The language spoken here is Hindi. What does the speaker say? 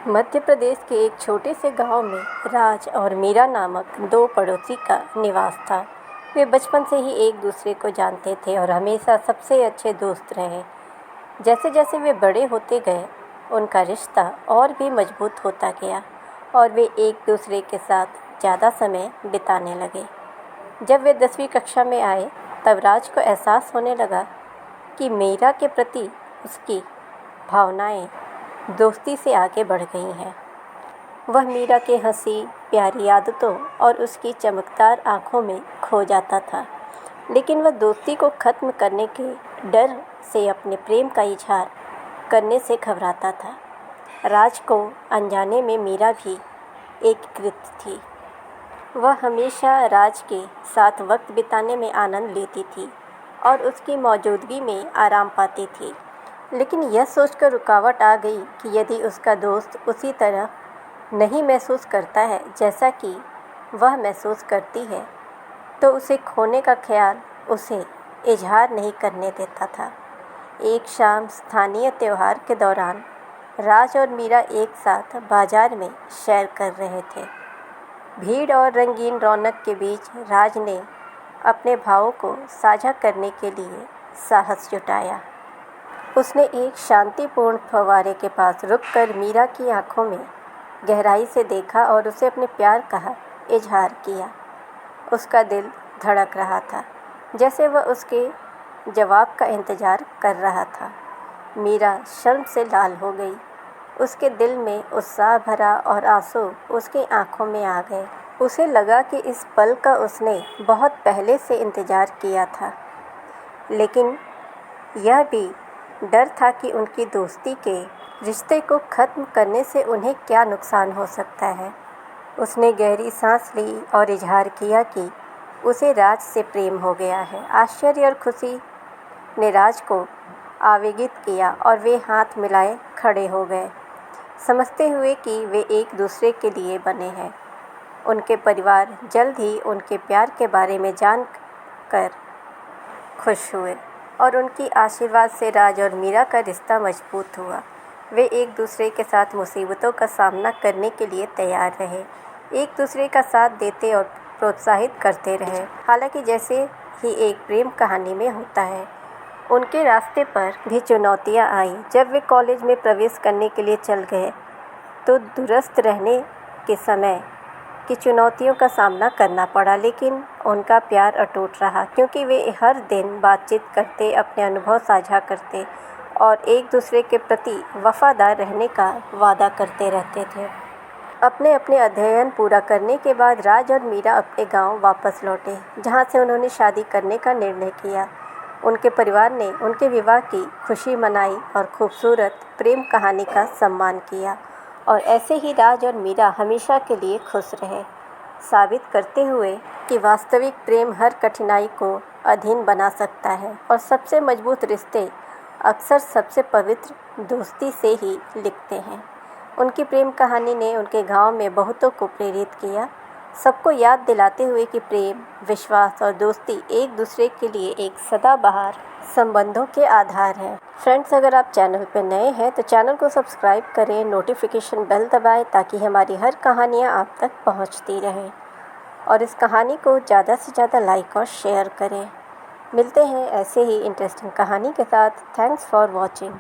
मध्य प्रदेश के एक छोटे से गांव में राज और मीरा नामक दो पड़ोसी का निवास था। वे बचपन से ही एक दूसरे को जानते थे और हमेशा सबसे अच्छे दोस्त रहे। जैसे जैसे वे बड़े होते गए, उनका रिश्ता और भी मजबूत होता गया और वे एक दूसरे के साथ ज़्यादा समय बिताने लगे। जब वे 10वीं कक्षा में आए, तब राज को एहसास होने लगा कि मीरा के प्रति उसकी भावनाएं दोस्ती से आगे बढ़ गई हैं। वह मीरा के हंसी, प्यारी आदतों और उसकी चमकदार आँखों में खो जाता था, लेकिन वह दोस्ती को ख़त्म करने के डर से अपने प्रेम का इजहार करने से घबराता था। राज को अनजाने में मीरा भी एकीकृत थी। वह हमेशा राज के साथ वक्त बिताने में आनंद लेती थी और उसकी मौजूदगी में आराम पाती थी। लेकिन यह सोचकर रुकावट आ गई कि यदि उसका दोस्त उसी तरह नहीं महसूस करता है जैसा कि वह महसूस करती है, तो उसे खोने का ख्याल उसे इजहार नहीं करने देता था। एक शाम स्थानीय त्यौहार के दौरान राज और मीरा एक साथ बाजार में सैर कर रहे थे। भीड़ और रंगीन रौनक के बीच राज ने अपने भावों को साझा करने के लिए साहस जुटाया। उसने एक शांतिपूर्ण फव्वारे के पास रुककर मीरा की आंखों में गहराई से देखा और उसे अपने प्यार का इजहार किया। उसका दिल धड़क रहा था, जैसे वह उसके जवाब का इंतज़ार कर रहा था। मीरा शर्म से लाल हो गई। उसके दिल में उत्साह भरा और आंसू उसकी आंखों में आ गए। उसे लगा कि इस पल का उसने बहुत पहले से इंतज़ार किया था, लेकिन यह भी डर था कि उनकी दोस्ती के रिश्ते को ख़त्म करने से उन्हें क्या नुकसान हो सकता है। उसने गहरी सांस ली और इजहार किया कि उसे राज से प्रेम हो गया है। आश्चर्य और खुशी ने राज को आवेगित किया और वे हाथ मिलाए खड़े हो गए, समझते हुए कि वे एक दूसरे के लिए बने हैं। उनके परिवार जल्द ही उनके प्यार के बारे में जानकर खुश हुए और उनकी आशीर्वाद से राज और मीरा का रिश्ता मजबूत हुआ। वे एक दूसरे के साथ मुसीबतों का सामना करने के लिए तैयार रहे, एक दूसरे का साथ देते और प्रोत्साहित करते रहे। हालांकि जैसे ही एक प्रेम कहानी में होता है, उनके रास्ते पर भी चुनौतियां आईं। जब वे कॉलेज में प्रवेश करने के लिए चल गए, तो दूरस्थ रहने के समय की चुनौतियों का सामना करना पड़ा, लेकिन उनका प्यार अटूट रहा, क्योंकि वे हर दिन बातचीत करते, अपने अनुभव साझा करते और एक दूसरे के प्रति वफादार रहने का वादा करते रहते थे। अपने अपने अध्ययन पूरा करने के बाद राज और मीरा अपने गांव वापस लौटे, जहां से उन्होंने शादी करने का निर्णय किया। उनके परिवार ने उनके विवाह की खुशी मनाई और खूबसूरत प्रेम कहानी का सम्मान किया, और ऐसे ही राज और मीरा हमेशा के लिए खुश रहे, साबित करते हुए कि वास्तविक प्रेम हर कठिनाई को अधीन बना सकता है और सबसे मजबूत रिश्ते अक्सर सबसे पवित्र दोस्ती से ही लिखते हैं। उनकी प्रेम कहानी ने उनके गांव में बहुतों को प्रेरित किया, सबको याद दिलाते हुए कि प्रेम, विश्वास और दोस्ती एक दूसरे के लिए एक सदाबहार संबंधों के आधार हैं। फ्रेंड्स, अगर आप चैनल पर नए हैं तो चैनल को सब्सक्राइब करें, नोटिफिकेशन बेल दबाएं ताकि हमारी हर कहानियाँ आप तक पहुँचती रहें, और इस कहानी को ज़्यादा से ज़्यादा लाइक और शेयर करें। मिलते हैं ऐसे ही इंटरेस्टिंग कहानी के साथ। Thanks for watching.